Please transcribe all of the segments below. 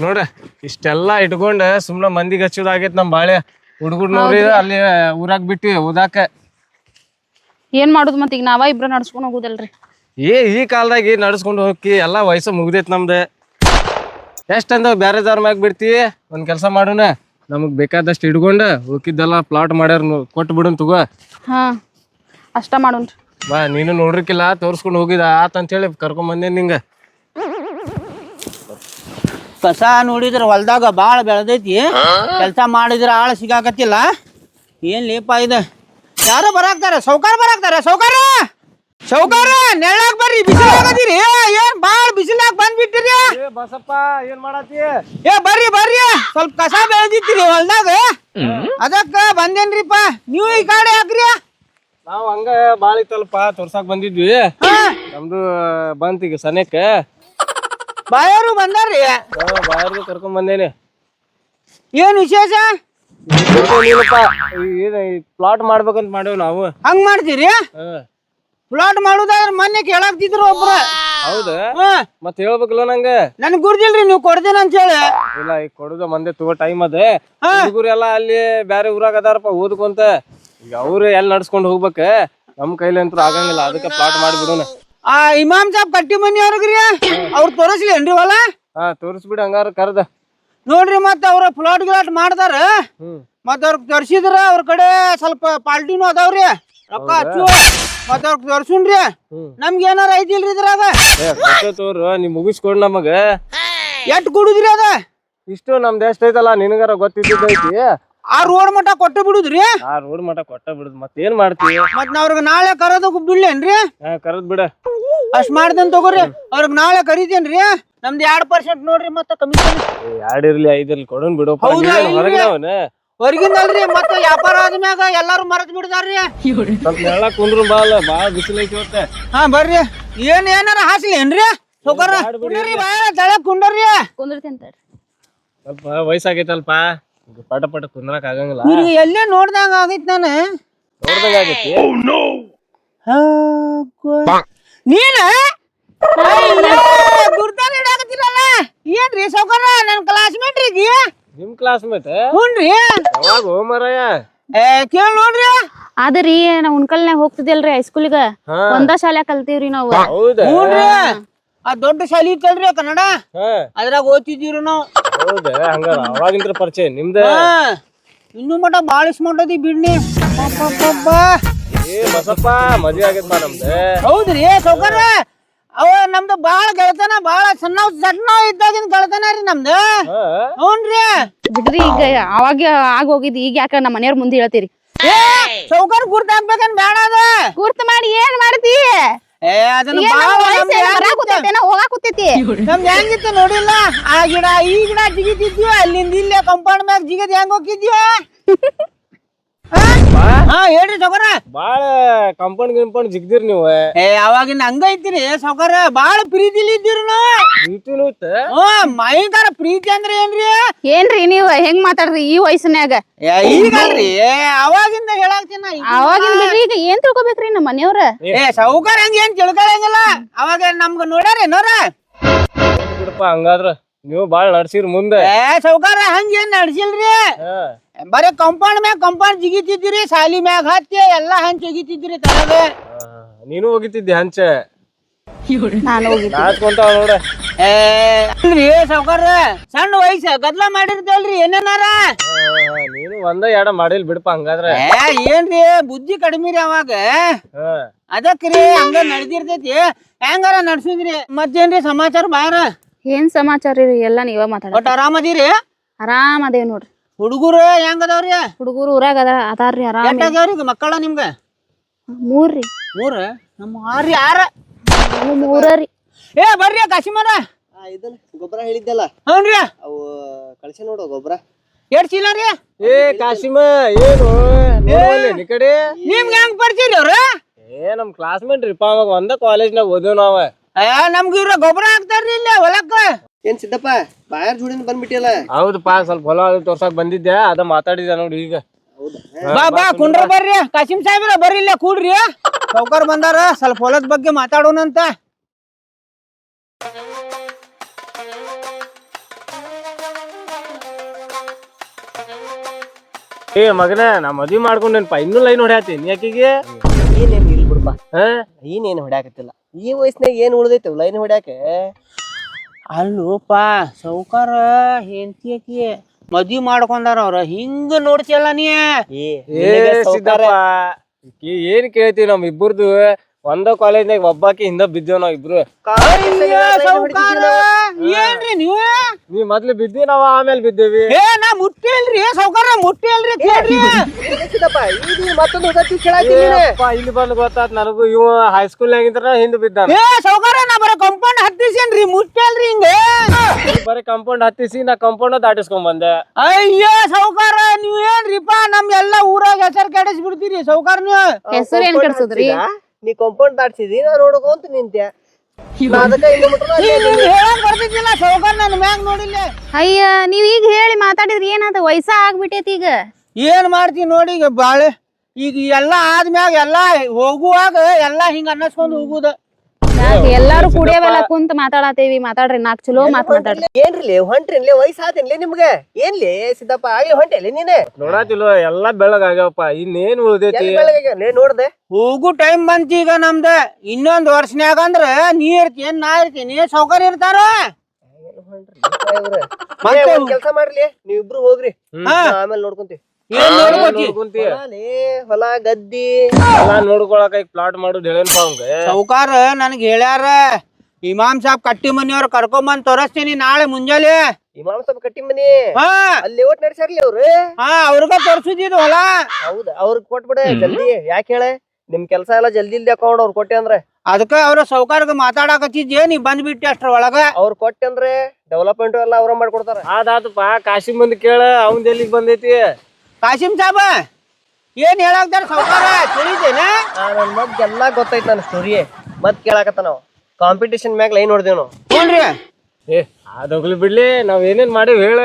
ನೋಡ ಇಷ್ಟೆಲ್ಲಾ ಇಟ್ಕೊಂಡ ಸುಮ್ನ ಮಂದಿಗೆ ಹಚ್ಚೋದಾಗೈತ್ ನಮ್ ಬಾಳೆ ಹುಡುಗರು ನೋಡ್ರಿ ಅಲ್ಲಿ ಊರಾಗ ಬಿಟ್ಟಿ ಓದಾಕ. ಏನ್ ಮಾಡುದು ಮತ್ತ ಈಗ ನಾವ ಇಬ್ರ ನಡ್ಸ್ಕೊಂಡ್ ಹೋಗುದಲ್ರಿ. ಈ ಕಾಲದಾಗ ನಡ್ಸ್ಕೊಂಡ್ ಹೋಗಿ ಎಲ್ಲಾ ವಯಸ್ಸು ಮುಗ್ದೈತ್ ನಮ್ದು. ಎಷ್ಟಂದ ಬ್ಯಾರೆದವ್ರ ಮ್ಯಾಗ ಬಿಡ್ತಿ ಒಂದ್ ಕೆಲ್ಸ ಮಾಡೋಣ, ನಮಗ್ ಬೇಕಾದಷ್ಟು ಇಟ್ಕೊಂಡ ಉಳ್ಕಿದ್ದೆಲ್ಲ ಪ್ಲಾಟ್ ಮಾಡ್ಯಾರ ಕೊಟ್ಟು ಬಿಡೋನ್ ತಗೋ. ಹಾ ಅಷ್ಟ ಮಾಡೋಣ್ರಿ. ಬಾ ನೀನು ನೋಡ್ರಿಕಿಲ್ಲ ತೋರ್ಸ್ಕೊಂಡ್ ಹೋಗಿದ ಆತಂತೇಳಿ ಕರ್ಕೊಂಡ್ ಬಂದೇನ್ ನಿಂಗ. ಕಸ ನೋಡಿದ್ರ ಹೊಲ್ದಾಗ ಬಾಳ ಬೆಳೆದೈತಿ, ಕೆಲ್ಸ ಮಾಡಿದ್ರ ಆಳ ಸಿಗಾಕತ್ತಿಲ್ಲ. ಏನ್ ಲೇಪ ಇದೆ, ಯಾರೋ ಬರಾಕ್ತಾರ, ಸೌಕಾರ ಬರಾಕ್ತಾರ. ಸೌಕಾರ ನೆಳ್ಳಾಗ ಬರ್ರಿ, ಬಿಸಿಲಾಗದಿರಿ. ಏನ್ ಬಾಳ ಬಿಸಿಲಾಗ ಬಂದ್ಬಿಟ್ಟಿರಿ. ಬಸಪ್ಪ ಏನ್ ಮಾಡತ್ತಿ? ಬರ್ರಿ ಸ್ವಲ್ಪ ಕಸ ಬೆಳೆದಿತ್ತೀರಿ ಹೊಲ್ದಾಗ, ಅದಕ್ಕ ಬಂದೇನ್ರಿಪ್ಪ. ನೀವು ಈ ಕಡೆ ಹಾಕ್ರಿ. ನಾವ್ ಹಂಗ ಬಾಳ ಇತ್ತಲ್ಪ ತೋರ್ಸಾಕ್ ಬಂದಿದ್ವಿ. ನಮ್ದು ಬಂತ ಈಗ ಸನೇಕ ಬಾಯಾರು ಬಂದಾರ್ರಿ. ಬಾಯಾರ್ದು ಕರ್ಕೊಂಡ್ ಬಂದೇನಿ. ಏನ್ ವಿಶೇಷ? ಪ್ಲಾಟ್ ಮಾಡ್ಬೇಕಂತ ಮಾಡೇವ್ ನಾವು. ಹಂಗ್ ಮಾಡ್ತೀರಿ? ಪ್ಲಾಟ್ ಮಾಡುದಾದ್ರ ಮೊನ್ನೆ ಕೇಳಾಕ್ತಿದ್ರು ಒಬ್ರ. ಹೌದ? ಮತ್ ಹೇಳ್ಬೇಕಲ್ಲ ನಂಗ. ನನ್ಗ್ ಗುರ್ದಿಲ್ರಿ, ನೀವ್ ಕೊಡ್ತೇನೆ ಅಂತ ಹೇಳಿ. ಇಲ್ಲ ಈಗ ಕೊಡುದ ಮಂದೆ ತಗೋ ಟೈಮ್ ಅದ. ಹುಡುಗರು ಎಲ್ಲಾ ಅಲ್ಲಿ ಬ್ಯಾರೆ ಊರಾಗ ಅದಾರಪ್ಪ ಓದ್ಕೊಂತ. ಈಗ ಅವ್ರು ಎಲ್ಲಿ ನಡ್ಸ್ಕೊಂಡ್ ಹೋಗ್ಬೇಕ, ನಮ್ ಕೈಲಿ ಅಂತೂ ಆಗಂಗಿಲ್ಲ. ಅದಕ್ಕೆ ಪ್ಲಾಟ್ ಮಾಡಿಬಿಡೋಣ. ಇಮಾಮ್ ಸಾಬ್ ಕಟ್ಟಿ ಮನಿ ಅವ್ರಿಗ್ರಿ ಅವ್ರು ತೋರಿಸ್ಲೇನ್ರಿ ಹೊಲ? ತೋರಿಸ್ಬಿಡ ಹಂಗಾರ ಕರ್ದ ನೋಡ್ರಿ. ಮತ್ತ ಅವ್ರ ಪ್ಲಾಟ್ ಗಿಲಾಟ್ ಮಾಡ್ತಾರ, ಮತ್ತ ಅವ್ರ ತರ್ಸಿದ್ರ ಅವ್ರ ಕಡೆ ಸ್ವಲ್ಪ ಪಾಲ್ಟಿನೂ ಅದಾವ್ರಿ, ರೊಕ್ಕ ಹಚ್ಚು. ಮತ್ತ ಅವ್ರ ತರ್ಸುನ್ರಿ. ನಮ್ಗೆ ಏನಾರ ಐತಿಲ್ರಿ ಇದ್ರಾಗ? ತೋರು ನೀ ಮುಗಿಸ್ಕೊಡ್ ನಮಗ. ಎಟ್ ಕೊಡುದ್ರಿ ಅದ? ಇಷ್ಟು ನಮ್ದು ಎಷ್ಟ್ ಐತಲ್ಲ ನಿನಗಾರ ಗೊತ್ತಿದ್ದೈತಿ. ಆ ರೋಡ್ ಮಠ ಕೊಟ್ಟ ಬಿಡುದ್ರಿ? ಆ ರೋಡ್ ಮಠ ಕೊಟ್ಟ ಬಿಡುದ್ ಮತ್ತೇನ್ ಮಾಡ್ತೀವಿ. ಮತ್ ನಾ ಅವ್ರಿಗೆ ನಾಳೆ ಕರೋದ ಬಿಡ್ಲೇನ್ರಿ? ಕರದ್ ಬಿಡ. ಅಷ್ಟ್ ಮಾಡ್ದೇನ್ ತಗೋರಿ. ಅವ್ರಿಗೆ ನಾಳೆ ಕರಿತೇನ್ರಿ. ನಮ್ದು 2% ನೋಡ್ರಿ ಮತ್ತ ಕಮಿಷನ್. 2 ಇರ್ಲಿ 5 ಇರ್ಲಿ ಕೊಡೋನ್ ಬಿಡು. ಹೊರಗಿಂದಲ್ರಿ, ಮತ್ತ ವ್ಯಾಪಾರ ಆದ್ಮ್ಯಾಗ ಎಲ್ಲಾರು ಮರತ್ ಬಿಡ್ತಾರ್ರಿ. ಸ್ವಲ್ಪ ನೆರಳಾಗ ಕುಂದ್ರು ಬಾಳ ಬಿಸಿಲು ಐತಿ ಇವತ್ತ. ಬರ್ರಿ. ಏನಾರ ಹಾಸ್ಲೇನ್ರಿ? ಸೌಕರ ತಳ ಕುಂಡ್ರಿ. ಕುಂದ್ರತೇನ್ರಿ. ಸ್ವಲ್ಪ ವಯಸ್ಸಾಗೈತಲ್ಪ, ಪಟ ಕುಂದ್ರಕ್ ಆಗಂಗಿಲ್ಲ. ಎಲ್ಲೇ ನೋಡ್ದಂಗ ಆಗೈತ್ ನಾನು. ನೋಡ್ದಂಗ ಆಗೈತಿ. ನೀನ ಗುರ್ತಾನ ಹಿಡಾಕತ್ತಿರಲ್ಲ. ಏನ್ರಿ ಸೌಕರ, ನನ್ ಕ್ಲಾಸ್ಮೇಟ್ ರೀ. ನಿಮ್ ಕ್ಲಾಸ್ಮೇಟ್? ಹುನ್ರಿ. ಯಾವಾಗ ಹೋಮರಾಯ? ಕೇಳ್ ನೋಡ್ರಿ. ಆದ್ರಿ ನಾವ್ ಉಣ್ಕಲ್ನ್ಯಾಗ ಹೋಗ್ತಿದ್ಯಲ್ರಿ ಹೈಸ್ಕೂಲಿಗ, ಒಂದ ಶಾಲೆ ಕಲ್ತೀವ್ರಿ ನಾವ್. ಹುನ್ರಿ, ಆ ದೊಡ್ಡ ಶಾಲಿ ಇತ್ತಲ್ರಿ ಕನ್ನಡ, ಅದ್ರಾಗ ಓದ್ತಿದ್ದೀವ್ರಿ ನಾವ್. ಹೌದ? ಹಂಗಾರ ಅವಾಗಿಂದ್ರ ಪರಿಚಯ ನಿಮ್ದ? ಇನ್ನು ಮಟ ಬಾಳ ಇಸ್ಕೊಂಡದಿ ಬಿಡ್ನಿ. ಬಸಪ್ಪ ಮದ್ವೆ ಆಗೈತ್ ನಮ್ದು. ಹೌದ್ರಿ ಸೌಕರ, ಅವ ನಮ್ದು ಬಾಳ ಗೆಳತನ, ಬಾಳ ಸಣ್ಣ ಇದ್ದಾಗಿನ ಗೆಳತನ ರೀ ನಮ್ದು. ಹ್ಞೂನ್ರಿ. ಬಿಡ್ರಿ, ಈಗ ಅವಾಗ ಆಗ ಹೋಗಿದ್ ಈಗ ಯಾಕ ನಮ್ಮ ಮನೆಯವ್ರ ಮುಂದೆ ಹೇಳ್ತೀರಿ? ಸೌಕರ್ ಗುರ್ತ ಹಾಕ್ಬೇಕನ್ ಬೇಡ ಅದ? ಗುರ್ತ ಮಾಡಿ ಏನ್ ಮಾಡ್ತಿ? ಅದನ್ನ ಹೋಗಾಕುತ್ತೈತಿ. ನಮ್ದು ಹೆಂಗಿತ್ತು ನೋಡಿಲ್ಲ? ಆ ಗಿಡ ಈ ಗಿಡ ಜಿಗಿತಿದ್ವಿ, ಅಲ್ಲಿಂದ ಇಲ್ಲೇ ಕಂಪೌಂಡ್ ಮ್ಯಾಗ ಜಿಗದ್ ಹೆಂಗ್ ಹೋಗಿದ್ವಿ. ಹೇಳ್ರಿ ಸೌಕರ. ಬಾಳ ಕಂಪೌಂಡ್ ಜಿಗ್ದಿರ್ ನೀವು. ಅವಾಗಿನ ಹಂಗ ಐತಿರಿ ಸೌಕರ, ಬಾಳ ಪ್ರೀತಿಲಿ ಇದ್ದೀರಿ ನಾವು. ಮೈಕಾರ ಪ್ರೀತಿ ಅಂದ್ರೆ ಏನ್ರಿ ನೀವ್ ಹೆಂಗ್ ಮಾತಾಡ್ರಿ ಈ ವಯಸ್ಸಿನ್ಯಾಗ? ಈಗಲ್ರಿ, ಅವಾಗಿಂದ ಹೇಳಾಕ್ತೀನಿ. ಅವಾಗಿನ ಬಿಡ್ರಿ, ಈಗ ಏನ್ ತಿಳ್ಕೊಬೇಕ್ರಿ ನಮ್ಮ ಮನೆಯವ್ರ? ಸೌಕರ್ ಹಂಗ ಏನ್ ತಿಳ್ಕೊಳಂಗಿಲ್ಲ. ಅವಾಗ ನಮ್ಗ ನೋಡ್ಯಾರ ನೋರ ಬಿಡಪ್ಪ. ಹಂಗಾದ್ರ ನೀವು ಬಾಳ ನಡ್ಸಿರ್ ಮುಂದೆ. ಸೌಕರ ಹಂಗ ಏನ್ ನಡ್ಸಿಲ್ರಿ, ಬರೀ ಕಂಪೌಂಡ್ ಜಿಗಿತಿದ್ರಿ, ಸಾಲಿ ಮ್ಯಾಗ ಹತ್ತಿ ಎಲ್ಲಾ ಹಂಚ್ ಒಗಿತಿದ್ರಿ ತಳಗ. ನೀನು ಹೋಗಿತ್ತಿದ್ದೆ ಹಂಚ? ನಾನು ನಾಚ್ಕೊಂತಾವ ನೋಡ. ಅಲ್ರಿ ಸೌಕರ್, ಸಣ್ಣ ವಯಸ್ಸ ಗದ್ಲ ಮಾಡಿರ್ತೇವಲ್ರಿ ಏನೇನಾರ. ನೀನು ಒಂದ ಎರಡ ಮಾಡಿಲ್ ಬಿಡಪ್ಪ. ಹಂಗಾದ್ರ ಏನ್ರಿ ಬುದ್ಧಿ ಕಡಿಮೆ ರೀ ಅವಾಗ. ಅದಕ್ರಿ ಹಂಗ ನಡೆದಿರ್ತೈತಿ, ಹೆಂಗಾರ ನಡ್ಸುದ್ರಿ. ಮತ್ತೇನ್ರಿ ಸಮಾಚಾರ ಬಾರ? ಏನ್ ಸಮಾಚಾರ ರೀ? ಎಲ್ಲಾ ನೀವ ಮಾತಾಡ. ಒಟ್ಟು ಆರಾಮದಿರಿ? ಆರಾಮ್ ಅದೇವ್ ನೋಡ್ರಿ. ಹುಡುಗರು ಹೆಂಗದವ್ರಿ? ಹುಡುಗರು ಊರಾಗ ಅದಾರ್ರಿ ಆರಾಮ್. ಎಷ್ಟಾಗ್ಯಾವ್ರಿ ಮಕ್ಕಳ ನಿಮ್ಗ? 3 ರೀ. 3? ನಮ್ಮ 6 3 ಬರ್ರಿ ಕಾಶಿಮರ. ಗೊಬ್ಬರ ಹೇಳಿದ್ದಲ್ಲ, ಹ್ಞೂನ್ರಿ. ಅವು ಕಳ್ಸಿ ನೋಡು ಗೊಬ್ಬರ. ಎಷ್ಟ್ ಚೀಲ ರೀ? ಕಾಶಿಮ ಏನು ಈ ಕಡೆ ನಿಮ್ಗೆ ಹೆಂಗ್ ಪರಿಚಯ ಅವ್ರ? ನಮ್ ಕ್ಲಾಸ್ಮೇಟ್ ರೀಪ. ಅವಾಗ ಒಂದ ಕಾಲೇಜ್ನಾಗ ಓದೇವ್ ನಾವ. ನಮ್ಗ ಇವ್ರ ಗೊಬ್ಬರ ಹಾಕ್ತಾರ್ರಿ ಇಲ್ಲ ಹೊಲಕ್ಕ. ಏನ್ ಸಿದ್ದಪ್ಪ ಬಾಯಾರ್ ಜೋಡಿನ ಬಂದ್ಬಿಟ್ಟಿಯಲ್ಲ? ಹೌದಪ್ಪ, ಸ್ವಲ್ಪ ಹೊಲ ತೋರ್ಸಾಕ್ ಬಂದಿದ್ದೆ, ಅದ ಮಾತಾಡಿದ ನೋಡಿ ಈಗ. ಬಾ ಕುಂಡ್ರ ಬರ್ರಿ. ಕಾಸಿಂ ಸಾಹೇಬ್ರ ಬರ್ರಿ, ಇಲ್ಲೇ ಕೂಡ್ರಿ. ಸೌಕರ್ ಬಂದಾರ, ಸ್ವಲ್ಪ ಹೊಲದ ಬಗ್ಗೆ ಮಾತಾಡೋಣಂತ. ಏ ಮಗನ ನಾ ಮದ್ವಿ ಮಾಡ್ಕೊಂಡೇನಪ್ಪ ಇನ್ನೂ ಲೈನ್ ಹೊಡ್ಯಾತೀನಿ ಯಾಕಿಗೆ ಏನೇನ್ ಇಲ್ ಬಿಡಪ್ಪ ಏನೇನ್ ಹೊಡ್ಯಾಕತ್ತಿಲ್ಲ ಈ ವಯಸ್ಸಿನಾಗ ಏನ್ ಉಳ್ದೈತಿ ಲೈನ್ ಹೊಡ್ಯಾಕ ಅಲ್ಲೋಪ ಸೌಕಾರ ಹೆಂಡತಿ ಆಕಿ ಮದ್ವಿ ಮಾಡ್ಕೊಂಡಾರ ಅವ್ರ ಹಿಂಗ ನೋಡ್ತಿಯಲ್ಲ ನೀ ಏ ಸಿದ್ದಪ್ಪ ಏನ್ ಕೇಳ್ತೀವಿ ನಮ್ ಇಬ್ಬರದು ಒಂದ ಕಾಲೇಜ್ನಾಗ ಒಬ್ಬಾಕಿ ಹಿಂದ ಬಿದ್ದೇವ್ ನಾವ್ ಇಬ್ರು. ಏನ್ರಿ ನೀವು ನೀ ಮೊದ್ಲು ಬಿದ್ದಿ ನಾವ್ ಆಮೇಲೆ ಬಿದ್ದೇವಿ. ಏ ನಾ ಮುಟ್ಟಿ ಅಲ್ರಿ ಸೌಕಾರ ಮುಟ್ಟಿ ಅಲ್ರಿ ಮತ್ತೊಂದು ಇಲ್ಲಿ ಬಂದ್ ಗೊತ್ತಾತ್ ನನಗೂ ಇವ ಹೈಸ್ಕೂಲ್ ನಾಗಿಂದ್ರ ಹಿಂದ್ ಬಿದ್ದಾನ. ಏ ಸೌಕಾರ ನಾ ಬರ ಕಂಪೌಂಡ್ ಹತ್ತಿಸೇನ್ರಿ ಮುಟ್ಟಿ ಅಲ್ರಿ ಹಿಂಗ ಬರೀ ಕಂಪೌಂಡ್ ಹತ್ತಿಸಿ ನಾ ಕಂಪೌಂಡ್ ದಾಟಿಸ್ಕೊಂಡ್ ಬಂದೆ. ಅಯ್ಯೋ ಸೌಕಾರ ನೀವ್ ಏನ್ರಿಪ್ಪ ನಮ್ ಎಲ್ಲಾ ಊರಾಗ ಹೆಸರು ಕೆಡಿಸ್ ಬಿಡ್ತೀರಿ ಸೌಕಾರ ನೀವು. ಹೆಸರು ಏನ್ ಕೆಡ್ಸೋದ್ರಿ? ನೀ ಕಂಪೌಂಡ್ ದಾಟ್ಸಿದಿ ನಾ ನೋಡ್ಕೊಂತ ನಿಂತೆ ಬರ್ತಿದ್ದಿಲ್ಲ ಸೌಕಾರ ನನ್ ಮ್ಯಾಗ ನೋಡಿಲ್ಲ. ಅಯ್ಯ ನೀವ್ ಈಗ ಹೇಳಿ ಮಾತಾಡಿದ್ರಿ ಏನಾದ ವಯಸ್ಸ ಆಗ್ಬಿಟ್ಟೈತಿ ಈಗ. ಏನ್ ಮಾಡ್ತಿ ನೋಡಿ ಈಗ ಬಾಳೆ ಈಗ ಎಲ್ಲಾ ಆದ್ಮ್ಯಾಗ ಎಲ್ಲಾ ಹೋಗುವಾಗ ಎಲ್ಲಾ ಹಿಂಗ ಅನ್ನಸ್ಕೊಂಡ್ ಹೋಗುದ. ಎಲ್ಲಾರು ಕುಡಿಯವೆಲ್ಲ ಕುಂತ ಮಾತಾಡತೇವಿ ಮಾತಾಡ್ರಿ ನಾಕ್ ಚಲೋ ಮಾತಾಡ್ರಿ. ಏನ್ರಿ ಹೊಂಟ್ರಿನ್ಲೇ ವಯಸ್ಸಾತೇನ್ಲೇ ನಿಮ್ಗೆ ಏನ್ಲಿ ಸಿದ್ದಪ್ಪ ಆಗಿ ಹೊಂಟೇಲಿ ನೀನೆ ನೋಡಾತಿಲ್ವ ಎಲ್ಲಾ ಬೆಳಗ್ ಆಗ್ಯಾವಪ್ಪ ಇನ್ನೇನ್ ಉಳ್ದೈತಿ. ನೋಡ್ದೆ ಹೋಗು ಟೈಮ್ ಬಂತ ಈಗ ನಮ್ದ ಇನ್ನೊಂದ್ ವರ್ಷನ್ಯಾಗ ಅಂದ್ರ ನೀ ಇರ್ತೀನಿ ನಾ ಇರ್ತೀನಿ ಸೌಕರ್ಯ ಇರ್ತಾರ. ಕೆಲ್ಸ ಮಾಡ್ಲಿ ನೀವಿಬ್ರು ಹೋಗ್ರಿ ಆಮೇಲೆ ನೋಡ್ಕೊಂತೀವಿ. ಹೊಲ ಗದ್ದಿ ನೋಡ್ಕೊಳಕ ಈಗ ಪ್ಲಾಟ್ ಮಾಡುದು ಹೇಳೇನ್ಪ ಅವಂಗ. ಸೌಕಾರ ನನ್ಗ ಹೇಳ್ಯಾರ ಇಮಾಮ್ ಸಾಬ್ ಕಟ್ಟಿ ಮನಿಯವ್ರ ಕರ್ಕೊಂಬಂದ್ ತೋರಿಸ್ತೀನಿ ನಾಳೆ ಮುಂಜಾನೆ. ಇಮಾಮ್ ಸಾಬ್ ಕಟ್ಟಿ ಮನಿ ಹಾ ಅಲ್ಲಿ ಓಟ್ ನಡ್ಸಾರ್ಲಿ ಅವ್ರು. ಹಾ ಅವ್ರಿಗ ತೋರ್ಸುದಿದ್ ಹೊಲ. ಹೌದ ಅವ್ರಿಗೆ ಕೊಟ್ಬಿಡ ಜಲ್ದಿ. ಯಾಕೆ ಹೇಳ ನಿಮ್ ಕೆಲ್ಸ ಎಲ್ಲ ಜಲ್ದಿ ಇಲ್ದಿ ಅಕೌಂಟ್ ಅವ್ರು ಕೊಟ್ಟೆ ಅಂದ್ರೆ ಅದಕ್ಕ ಅವ್ರ ಸೌಕಾರ್ಗ ಮಾತಾಡಕತ್ತಿದ್ದೆ ನೀ ಬಂದ್ಬಿಟ್ಟೆ ಅಷ್ಟ್ರ ಒಳಗ. ಅವ್ರು ಕೊಟ್ಟೆ ಅಂದ್ರೆ ಡೆವಲಪ್ಮೆಂಟ್ ಎಲ್ಲ ಅವ್ರ ಮಾಡ್ಕೊಡ್ತಾರ. ಅದಾತಪ್ಪ ಕಾಶಿ ಮಂದಿ ಕೇಳ ಅವಂದ ಎಲ್ಲಿಗ್ ಬಂದೈತಿ. ಕಾಸಿಂ ಸಾಬ ಏನ್ ಹೇಳಾಕ್ತಾರ ಸೌಕಾರ ತಿಳಿದೇನ? ನನ್ ಮತ್ ಎಲ್ಲಾ ಗೊತ್ತೈತ್ ನನ್ ಸ್ಟೋರಿ ಮತ್ ಕೇಳಾಕತ್ತ ನಾವು ಕಾಂಪಿಟೇಷನ್ ಮ್ಯಾಗ ಲೈನ್ ನೋಡ್ದೇವ್ ನಾವು. ನೋಡ್ರಿ ಏ ಅದೋಗ್ಲಿ ಬಿಡ್ಲಿ ನಾವ್ ಏನೇನ್ ಮಾಡೇವ್ ಹೇಳ.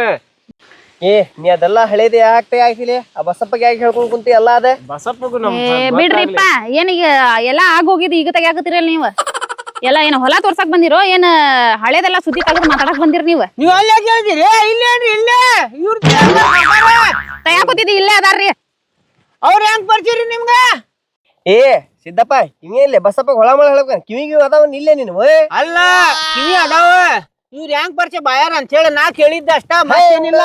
ಏ ನೀ ಅದೆಲ್ಲ ಹಳೇದಿ ಯಾಕೆ ಆಗಿಲಿ ಆ ಬಸಪ್ಪಗೆ ಯಾಕೆ ಹೇಳ್ಕೊಂಡ್ ಕುಂತಿ ಎಲ್ಲ ಅದ ಬಸಪ್ಪಗೂ ನಮ್ ಬಿಡ್ರಿಪ್ಪ ಏನೀಗ ಎಲ್ಲಾ ಆಗೋಗಿದ್ ಈಗ ತೆಗ್ಯಾಕತ್ತೀರಲ್ಲ ನೀವ್ ಎಲ್ಲ ಏನ್ ಹೊಲ ತೋರ್ಸಕ್ ಬಂದಿರೋ ಏನ್ ಹಳೇದೆಲ್ಲ ಸುದ್ದಿ ತೆಗೆದು ಮಾತಾಡಕ್ ಬಂದಿರ್ ನೀವ್? ನೀವ್ ಅಲ್ಲೇ ಕೇಳ್ತೀರಿ ಇಲ್ಲೇನ್ರಿ ಇಲ್ಲೇ ಇವ್ರ ತಯಾಕೋತಿದ್ದಿ ಇಲ್ಲೇ ಅದಾರ್ರಿ. ಅವ್ರ ಹೆಂಗ್ ಬರ್ತೀರಿ ನಿಮ್ಗ? ಏ ಸಿದ್ದಪ್ಪ ಇಲ್ಲೇ ಬಸಪ್ಪ ಹೊಳ ಮಳ ಹೇಳ್ಕ ಕಿವಿಗೆ ಅದಾವನ್ ಇಲ್ಲೇ ನೀನು. ಅಲ್ಲ ಕಿವಿ ಅದಾವ ಇವ್ರ ಹೆಂಗ್ ಪರಿಚಯ ಬಾಯಾರ ಅಂತ ಹೇಳಿ ನಾ ಕೇಳಿದ್ದ ಅಷ್ಟ ಮತ್ತೇನಿಲ್ಲ.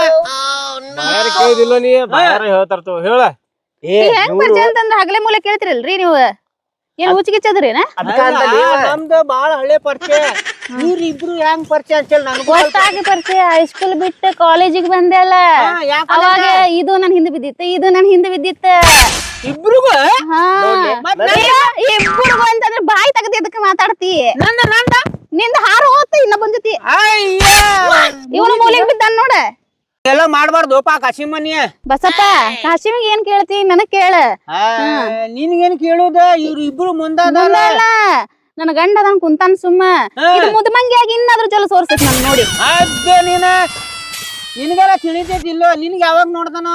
ಬಾಯಾರ ಕೇಳಿದಿಲ್ಲ ನೀ ಬಾಯಾರ ಹೇಳ್ತಾರ್ತವ ಹೇಳ. ಹೆಂಗ್ ಪರಿಚಯ ಅಂತಂದ್ರ ಹಗಲೆ ಮೂಲೆ ಕೇಳ್ತಿರಲ್ರಿ ನೀವು ಏನ್ ಹುಚ್ಚಿಗಿಚ್ಚದ್ರಿನ? ನಮ್ದು ಬಾಳ ಹಳೆ ಪರಿಚಯ ಇವ್ರ ಇಬ್ರು ಹೆಂಗ್ ಪರಿಚಯ ಅಂತ ಹೇಳಿ ನನಗೂ ಗೊತ್ತಾಗಿ ಪರಿಚಯ. ಹೈಸ್ಕೂಲ್ ಬಿಟ್ಟು ಕಾಲೇಜಿಗೆ ಬಂದೆ ಅಲ್ಲ ಅವಾಗ ಇದು ನನ್ ಹಿಂದೆ ಬಿದ್ದಿತ್ತ ಇದು ನನ್ ಹಿಂದೆ ಬಿದ್ದಿತ್ತ ಇಬ್ರಿಗೂ. ಇಬ್ಬರಿಗೂ ಅಂತಂದ್ರೆ ಬಾಯಿ ತೆಗೆದು ಎದಕ್ಕೆ ಮಾತಾಡ್ತಿ? ನಂದ ನಂದ ನಿಂದ ಹಾರು ಹೋತ ಇನ್ನ ಬಂದತಿ ಇವನು ಮೂಲೆಗೆ ಬಿದ್ದಾನ ನೋಡ. ಎಲ್ಲ ಮಾಡ್ಬಾರ್ದೋಪ ಕಾಶಿಮನಿ. ಬಸಪ್ಪ ಕಾಶಿಮಿಗೆ ಏನ್ ಕೇಳ್ತಿ ನನಗ್ ಕೇಳ. ನಿನ್ಗೇನ್ ಕೇಳುದ ಇವ್ರು ಇಬ್ರು ಮುಂದಲ್ಲ ನನ್ನ ಗಂಡ ಅದನ್ ಕುಂತಾನ ಸುಮ್ಮ ಮುದ್ಮಂಗಿ ಆಗಿ ಇನ್ನಾದ್ರೂ ಜಲ ಸೋರ್ಸಕ್ ನನ್ ನೋಡಿ. ಅದ ನಿನಗೆಲ್ಲ ತಿಳಿತೈತಿಲ್ಲೋ ನಿನ್ಗೆ ಯಾವಾಗ ನೋಡ್ತಾನ?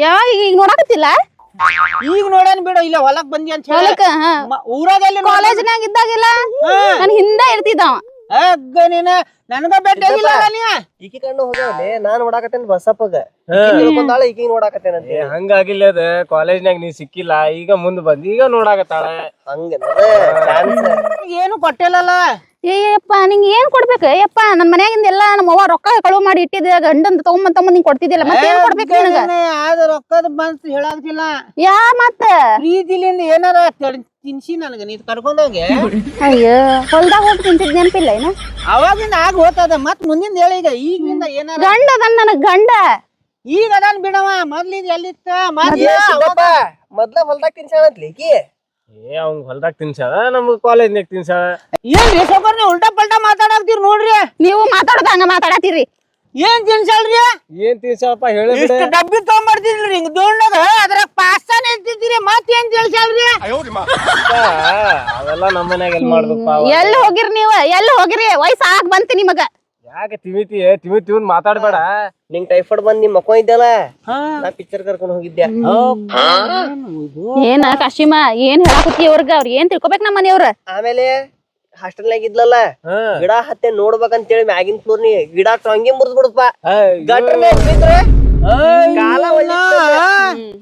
ಯಾವಾಗ ಈಗ ನೋಡಕತ್ತಿಲ್ಲ? ಈಗ ನೋಡೇನ್ ಬಿಡ ಇಲ್ಲ ಹೊಲಕ್ ಬಂದಿ ಅಂತ ಹೇಳಿ ಊರಾಗ ಕಾಲೇಜ್ನಾಗ ಇದ್ದಾಗಿಲ್ಲ ನನ್ ಹಿಂದೆ ಇರ್ತಿದ್ದವ. ನನಗ ಬೆಟ್ಟ ಈಕಿ ಕಣ್ಣು ಹೋಗ್ಯಾವಲ್ಲಿ ನಾನ್ ನೋಡಾಕತ್ತೇನ್ ಬಸಪ್ಪಗ ತಿಳ್ಕೊಂಡಾಳ ಈಕಿ ನೋಡಾಕತ್ತೇನ ಹಂಗಾಗಿಲ್ಲ ಅದ ಕಾಲೇಜ್ನಾಗ ನೀ ಸಿಕ್ಕಿಲ್ಲ ಈಗ ಮುಂದ್ ಬಂದ್ ಈಗ ನೋಡಾಕತ್ತಾಳ. ಹಂಗ ಏನು ಕೊಟ್ಟಿಲ್ಲಲ್ಲ. ಏಯಪ್ಪ ನಿಂಗೆ ಏನ್ ಕೊಡ್ಬೇಕು? ಯಪ್ಪ ನನ್ ಮನ್ಯಾಗಿಂದ ಎಲ್ಲಾ ನಮ್ಮ ಅವ್ವ ರೊಕ್ಕ ಕಳುವು ಮಾಡಿ ಇಟ್ಟಿದ್ದ ಗಂಡನ್ ತಗೊಂಬಂದ್ ನಿಂಗ್ ಕೊಡ್ತಿದ್ದಿಲ್ಲ ಮತ್ತೆ ಏನ್ ಕೊಡ್ಬೇಕು ನಿನಗ? ಅದ ರೊಕ್ಕದ ಬಂತ ಹೇಳಾಗ್ತಿಲ್ಲ ಯಾ ಮತ್ತ ಪ್ರೀತಿಲಿಂದ ಏನಾರ ತಿನ್ಸಿ ನನಗ ನೀ ಕರ್ಕೊಂಡೋಗಿ. ಅಯ್ಯೋ ಹೊಲ್ದಾಗ ಹೋಗಿ ತಿಂತಿದ್ ನೆನಪಿಲ್ಲ ಏನ? ಅವಾಗಿಂದ ಆಗ ಹೋತದ ಮತ್ ಮುಂದಿನ ಹೇಳಿ ಈಗ ಈಗಿಂದ ಏನಾರ ಗಂಡ ಅದನ್ ನನಗ್ ಗಂಡ ಈಗ ಅದಾನ್ ಬಿಡವ ಮೊದ್ಲಿದ್ ಎಲ್ಲಿತ್ತ ಮೊದ್ಲ ಹೊಲ್ದಾಗ ತಿನ್ಸಾಳಂತ್ಲಿ ಈಕಿ. ಏ ಅವಂಗ ಹೊಲ್ದಾಗ ತಿನ್ಸಾಳ ನಮ್ಗ ಕಾಲೇಜ್ನಾಗ ತಿನ್ಸಾಳ. ಏನ್ರಿ ಸೌಕರ್ ನೀವ್ ಉಲ್ಟಾ ಪಲ್ಟಾ ಮಾತಾಡಾಕ್ತಿರ್ ನೋಡ್ರಿ. ನೀವು ಮಾತಾಡೋದ ಹಂಗ ಮಾತಾಡತೀರಿ. ಏನ್ ತಿನ್ಸಲ್ರಿ? ಏನ್ ತಿನ್ಸಾಳಪ್ಪ ಹೇಳಿ ಇಷ್ಟ ಡಬ್ಬಿ ತಗೊಂಡ್ಬರ್ತಿದ್ರಿ ಹಿಂಗ್ ದೋಣದಾಗ ಅದ್ರಾಗ ಪಾಸ್ತಾನ ಎತ್ತಿದ್ರಿ ಮತ್ತೇನ್ ತಿನ್ಸಲ್ರಿ? ಅವೆಲ್ಲ ನಮ್ಮ ಮನ್ಯಾಗ ಎಲ್ ಮಾಡ್ಬೇಕಪ್ಪ. ಎಲ್ಲಿ ಹೋಗಿರಿ ನೀವು? ಎಲ್ಲಿ ಹೋಗಿರಿ? ವಯಸ್ಸು ಆಗ್ ಬಂತು ನಿಮಗ. ಯಾಕೆ ತಿವಿನ್ ಮಾತಾಡ್ಬೇಡ. ನಿಂಗ್ ಟೈಫಾಯ್ಡ್ ಬಂದ್ ನಿಮ್ ಮಕ್ಕೋ ಇದ್ದಲ್ಲ ನಾ ಪಿಕ್ಚರ್ ಕರ್ಕೊಂಡ್ ಹೋಗಿದ್ದೆ. ಏನ ಕಾಶಿಮ ಏನ್ ಹೇಳಾಕತ್ತಿ ಅವ್ರಗ? ಅವ್ರ ಏನ್ ತಿಳ್ಕೊಬೇಕ್ ನಮ್ಮ ಮನೆಯವ್ರ? ಆಮೇಲೆ ಹಾಸ್ಟೆಲ್ನಾಗ ಇದ್ಲಲ್ಲ ಗಿಡ ಹತ್ತೆ ನೋಡ್ಬೇಕಂತೇಳಿ ಮ್ಯಾಗಿನ ಫ್ಲೋರ್ ನೀ ಗಿಡ ಟೊಂಗಿ ಮುರಿದ್ ಬಿಡುತ್ತ ಗಟ್ರನ್ಯಾಗ ಬಿದ್ರೆ ಕಾಲ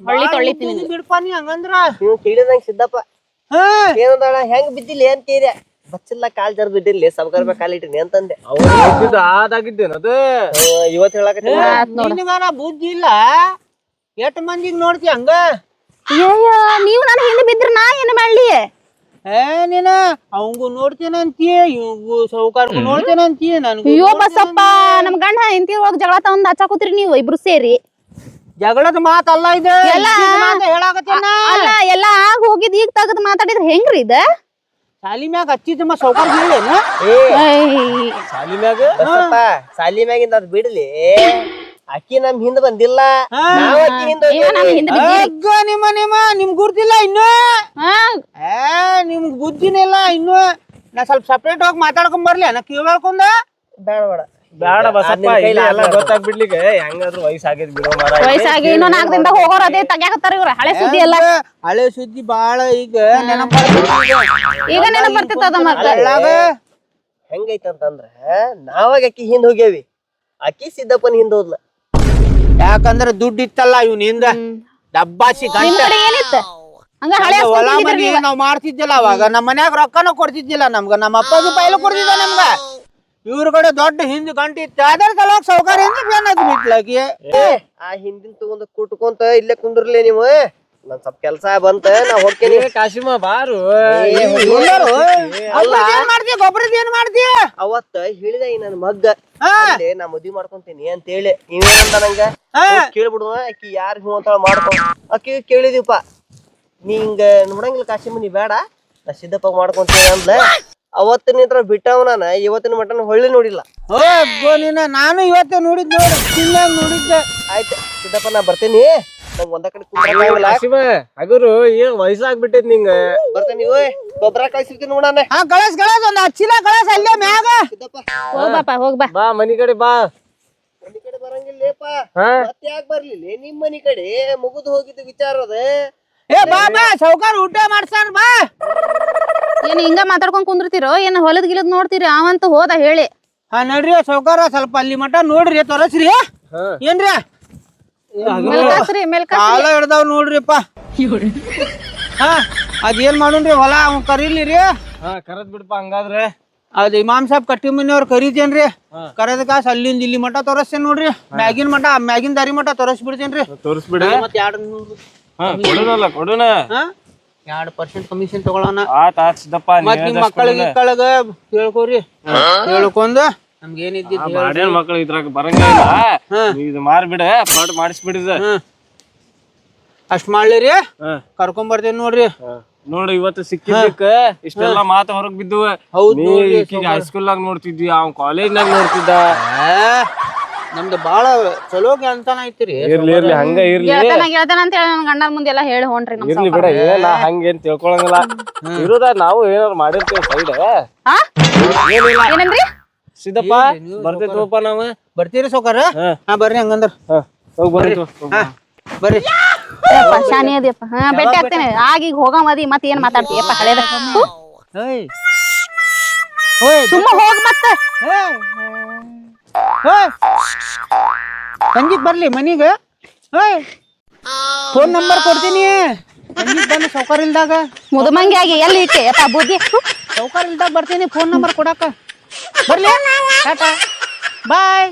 ಹೊಳ್ಳಿ ತೊಳಿತೀನಿ ಬಿಡ್ಪ ನೀ ಹಂಗಂದ್ರ ನೀವು ಕೇಳಿದಂಗ ಸಿದ್ದಪ್ಪ ಏನಂದಳ ಹೆಂಗ್ ಬಿದ್ದಿಲ್ಲ ಅಂತೀರಿ ಬಚ್ಚಿಲ್ಲ ಕಾಲ್ ಜರ್ ಬಿದ್ದಿರ್ಲಿ ಸಬ್ಕರ್ ಬೇ ಕಾಲ್ ಇಟ್ಟಿನಿ ಅಂತಂದೆ ಆದಾಗಿದ್ದೇನ ಅದು ಇವತ್ ಹೇಳಕತ್ತೀನಿ ನಿನಗಾನ ಬುದ್ಧಿ ಇಲ್ಲ ಎಷ್ಟ್ ಮಂದಿಗ್ ನೋಡ್ತಿ ಹಂಗ ಅಯ್ಯಯ್ಯ ನೀವು ನಾನು ಹಿಂದೆ ಬಿದ್ರ ನಾ ಏನು ಮಾಡ್ಲಿ ನೀನ ಅವಂಗು ನೋಡ್ತೇನಂತೀಯ ಇವಂಗು ಸೌಕಾರ್ಗು ನೋಡ್ತೇನಂತೀಯ ನನ್ಗು ಅಯ್ಯೋ ಬಸಪ್ಪ ನಮ್ ಗಂಡ ಹೆಂಡತಿ ಒಳಗ್ ಜಗಳ ತಗೊಂಡ್ ಹಚ್ಚಾಕೂತ್ರಿ ನೀವು ಇಬ್ರು ಸೇರಿ ಜಗಳದ ಮಾತಲ್ಲ ಇದೆ ಎಲ್ಲ ಹೇಳಾಕತ್ತೇನ ಅಲ್ಲ ಎಲ್ಲ ಆಗ್ ಹೋಗಿದ್ ಈಗ ತಗದ್ ಮಾತಾಡಿದ್ರ ಹೆಂಗ್ರಿ ಇದ ಸಾಲಿ ಮ್ಯಾಗ ಹಚ್ಚಿದ್ದಮ್ಮ ಸೌಕಾರ ಹೇಳೇನ ಸಾಲಿ ಮ್ಯಾಗ ಬಸಪ್ಪ ಸಾಲಿ ಮ್ಯಾಗಿಂದ ಅದ್ ಬಿಡ್ಲಿ ಅಕ್ಕಿ ನಮ್ ಹಿಂದ್ ಬಂದಿಲ್ಲ ನಾವ್ ಅಕ್ಕಿ ಹಿಂದ್ ಇವ ನಮ್ ಹಿಂದ್ ಬಿದ್ದಿ ನಿಮ್ ಗುರ್ತಿಲ್ಲ ಇನ್ನು ಹಾ ನಿಮ್ಗ್ ಬುದ್ಧಿನೇ ಇಲ್ಲ ಇನ್ನು ನಾ ಸ್ವಲ್ಪ ಸಪ್ರೇಟ್ ಹೋಗಿ ಮಾತಾಡ್ಕೊಂಡ್ ಬರ್ಲಿ ನಾ ಕಿವಿ ಹೇಳ್ಕೊಂಡ ಬೇಡ ಬೇಡ ಬೇಡ ಬಸಪ್ಪ ಇಲ್ಲ ಎಲ್ಲ ಗೊತ್ತಾಗ್ಬಿಡ್ಲಿಕ್ಕೆ ಹೆಂಗಾದ್ರು ವಯಸ್ಸಾಗೈತಿ ಬಿಡೋ ಮಾರ ವಯಸ್ಸಾಗಿ ಇನ್ನೂ 4 ದಿನದಾಗ ಹೋಗೋರ್ ಅದೇ ತಗ್ಯಾಕತ್ತಾರ ಇವ್ರ ಹಳೆ ಸುದ್ದಿ ಎಲ್ಲ ಹಳೆ ಸುದ್ದಿ ಬಾಳ ಈಗ ಈಗ ನೆನಪ್ ಬರ್ತಿತ್ತದ ಮತ್ತ ಹೆಂಗೈತಂತಂದ್ರ ನಾವಾಗ ಅಕ್ಕಿ ಹಿಂದ್ ಹೋಗ್ಯಾವಿ ಅಕ್ಕಿ ಸಿದ್ದಪ್ಪನ ಹಿಂದ್ ಹೋದ್ಲ ಯಾಕಂದ್ರ ದುಡ್ಡು ಇತ್ತಲ್ಲ ಇವ್ನ ಹಿಂದ ಡಬ್ಬಾಸಿ ನಿಮ್ ಗಂಟೆ ಕಡೆ ಏನಿತ್ತ ಹಂಗ ಹಳೆ ಹೊಲ ಮನಿ ನಾವ್ ಮಾಡ್ತಿದ್ದಿಲ್ಲ ಅವಾಗ ನಮ್ಮ ಮನ್ಯಾಗ ರೊಕ್ಕನೂ ಕೊಡ್ತಿದ್ದಿಲ್ಲ ನಮ್ಗ ನಮ್ಮ ಅಪ್ಪಾಜಿ ಪೈಲು ಕೊಡ್ತಿದ್ದ ನಮ್ಗ ಇವ್ರ ಕಡೆ ದೊಡ್ಡ ಹಿಂದ್ ಗಂಟೆ ಇತ್ತು ಅದರ ಸಲುವಾಗಿ ಸೌಕರ್ಯ ಬೇನಾಗಿ ಬಿಟ್ಲಾಕಿ ಆ ಹಿಂದಿನ ತಗೊಂಡ್ ಕುಟ್ಕೊಂತ ಇಲ್ಲೇ ಕುಂದ್ರಲಿ ನೀವು ನನ್ ಸ್ವಲ್ಪ ಕೆಲ್ಸ ಬಂತ ನಾ ಹೋಗ್ತೇನಿ ಕಾಶಿಮ ಬಾರು ಮಾಡ್ತೀಯ ಗೊಬ್ಬರದ ಏನ್ ಮಾಡ್ತೀಯ ಅವತ್ತ ಹೇಳಿದ ಈ ನನ್ ಮಗ್ಗ ಅಲ್ಲೇ ನಾ ಮದ್ವಿ ಮಾಡ್ಕೊಂತೀನಿ ಅಂತ ಹೇಳಿ ನೀವೇನಂತ ನಂಗ ಕೇಳ್ಬಿಡುವ ಆಕಿ ಯಾರ್ ಹೂ ಅಂತ ಮಾಡ್ಕೊ ಆಕಿ ಕೇಳಿದಿವಪ್ಪ ನೀ ಹಿಂಗ ನೋಡಂಗಿಲ್ಲ ಕಾಶಿಮ ನೀ ಬೇಡ ನಾ ಸಿದ್ದಪ್ಪ ಮಾಡ್ಕೊಂತೀನಿ ಅಂದ್ಲ ಅವತ್ತಿನಿಂತ್ರ ಬಿಟ್ಟವ ನಾನ ಇವತ್ತಿನ ಮಟನ್ ಹೊಳ್ಳಿ ನೋಡಿಲ್ಲ ನಾನು ಇವತ್ತೇ ನೋಡಿದ್ ನೋಡಿ ತಿಂಗಳಾಗ ನೋಡಿದ್ದೆ ಆಯ್ತು ಸಿದ್ದಪ್ಪ ನಾ ಬರ್ತೇನಿ ನಂಗ್ ಒಂದ ಕಡೆ ಕುಂದ್ರಕ್ಕಾಗಲ್ಲ. ಕಾಶಿಮ ಹಗುರು ಈಗ ವಯಸ್ಸಾಗ್ಬಿಟ್ಟೈತಿ ನಿಂಗ ಬರ್ತೇನಿ ಗೊಬ್ಬರ ಕಳ್ಸಿರ್ತೀನಿ ನೋಡಣ ಕಳಸ್ ಒಂದ್ ಹಚ್ಚಿಲ ಕಳಸ್ ಅಲ್ಲೇ ಮ್ಯಾಗ ಸಿದ್ದಪ್ಪ ಹೋಗ್ಬಾಪ ಹೋಗ್ಬಾ ಬಾ ಮನಿ ಕಡೆ ಬಾ ಮನಿ ಕಡೆ ಬರಂಗಿಲ್ಲೇಪ ಮತ್ತೆ ಯಾಕೆ ಬರ್ಲಿಲ್ಲ ನಿಮ್ ಮನಿ ಕಡೆ ಮುಗಿದು ಹೋಗಿದ್ದು ವಿಚಾರ ಅದ ಏ ಬಾ ಸೌಕಾರ ಊಟ ಮಾಡ್ಸಾನ ಬಾ ಏನ್ ಹಿಂಗ ಮಾತಾಡ್ಕೊಂಡ್ ಕುಂದಿರ್ತಿರೋ ಏನ್ ಹೊಲದ್ ಗಿಲದ್ ನೋಡ್ತೀರಿ ಅವಂತ ಹೋದ ಹೇಳಿ ನಡ್ರಿ ಸೌಕಾರ ಸ್ವಲ್ಪ ಅಲ್ಲಿ ಮಟ ನೋಡ್ರಿ ತೋರಸ್ರಿ ಏನ್ರಿ ಮೇಲ್ಕಾಸ್ರಿ ಕಾಲ ಹಿಡ್ದಾವ್ ನೋಡ್ರಿಪ್ಪ ಅದೇನ್ ಮಾಡೋಣ್ರಿ ಹೊಲ ಅವ್ ಕರೀಲಿರಿ ಕರದ್ ಬಿಡ್ಪ ಹಂಗಾದ್ರೆ ಅದ್ ಇಮಾಮ್ ಸಾಬ್ ಕಟ್ಟಿ ಮನಿಯವ್ರ ಕರೀತೇನ್ರಿ ಕರೆದ ಕಾಸ್ ಅಲ್ಲಿಂದ ಇಲ್ಲಿ ಮಟ ತೋರಿಸ್ತೇನ್ ನೋಡ್ರಿ ಮ್ಯಾಗಿನ ದಾರಿ ಮಟ ತೋರಿಸ್ ಬಿಡ್ತೇನ್ರಿ ತೋರಿಸ್ಬಿಡ ಮತ್ 2 ಕೊಡುನ 2% ಕಮಿಷನ್ ತಗೊಳ್ಳೋಣ ಆತ್ ಸಿದ್ದಪ್ಪ ಮತ್ ನಿಮ್ ಮಕ್ಕಳಿಗೆ ಹೇಳ್ಕೋರಿ ಹೇಳ್ಕೊಂಡ್ ನಮ್ಗೆ ಏನಿದ್ದಿದ್ದು ಮಾಡ್ಯಾನ ಮಕ್ಳು ಇದ್ರಾಗ ಬರಂಗಿಲ್ಲ ಇದು ಮಾರ್ಬಿಡ ಪ್ಲಾಟ್ ಮಾಡಿಸ್ಬಿಡಿದ ಅಷ್ಟ್ ಮಾಡ್ಲಿರಿ ಕರ್ಕೊಂಡ್ ಬರ್ತೇನೆ ನೋಡ್ರಿ ನೋಡ್ರಿ ಇವತ್ತು ಸಿಕ್ಕಿದ್ದಕ್ಕ ಇಷ್ಟೆಲ್ಲಾ ಮಾತು ಹೊರಗ್ ಬಿದ್ದುವ ಹೈಸ್ಕೂಲ್ ನಾಗ ನೋಡ್ತಿದ್ವಿ ಅವ್ ಕಾಲೇಜ್ ನಾಗ ನೋಡ್ತಿದ್ದ ನಮ್ದು ಬಾಳ ಚಲೋ ಗೆಲ್ತಾನ ಐತಿರಿ ಇರ್ಲಿ ಇರ್ಲಿ ಹಂಗ ಇರ್ಲಿ ಗೆಳತನ ಅಂತ ಹೇಳಿ ನನ್ ಗಂಡನ ಮುಂದೆಲ್ಲ ಹೇಳಿ ಹೊಂಟ್ರಿ ನಮ್ ಇರ್ಲಿ ಬಿಡ ಏನ ಹಂಗೇನ್ ತಿಳ್ಕೊಳಂಗಿಲ್ಲ ಇರೋದ ನಾವು ಏನಾರು ಮಾಡಿರ್ತೇವೆ ಸೈಡ್ ಏನಂದ್ರಿ ಸಿದ್ದಪ್ಪ ಬರ್ತೇವಪ್ಪ ನಾವ್ ಬರ್ತೀರಿ ಸೌಕರ್ ಬರ್ರಿ ಹಂಗಂದ್ರ ಹೋಗ್ ಬರ್ರಿ ಬರ್ರಿ ಶಾನಿ ಅದಿಯಪ್ಪ ಭೇಟಿ ಆಗ್ತೇನೆ ಆಗೀಗ ಹೋಗಮದಿ ಮತ್ ಏನ್ ಮಾತಾಡ್ತೀಯಪ್ಪ ಹಳೇದ ಸುಮ್ಮ ಹೋಗ್ ಮತ್ತ ಸಂಜೀಕ್ ಬರ್ಲಿ ಮನಿಗ ಫೋನ್ ನಂಬರ್ ಕೊಡ್ತೀನಿ ಸಂಜೀಕ್ ಬಂದು ಸೌಕರ್ ಇಲ್ದಾಗ ಮುದುಮಂಗಿ ಆಗಿ ಎಲ್ಲಿ ಇಟ್ಟೆ ಯಪ್ಪ ಬುದ್ಧಿ ಸೌಕರ್ ಇಲ್ದಾಗ ಬರ್ತೀನಿ ಫೋನ್ ನಂಬರ್ ಕೊಡಾಕ ಬರ್ಲಿ ಟಾಟಾ ಬಾಯ್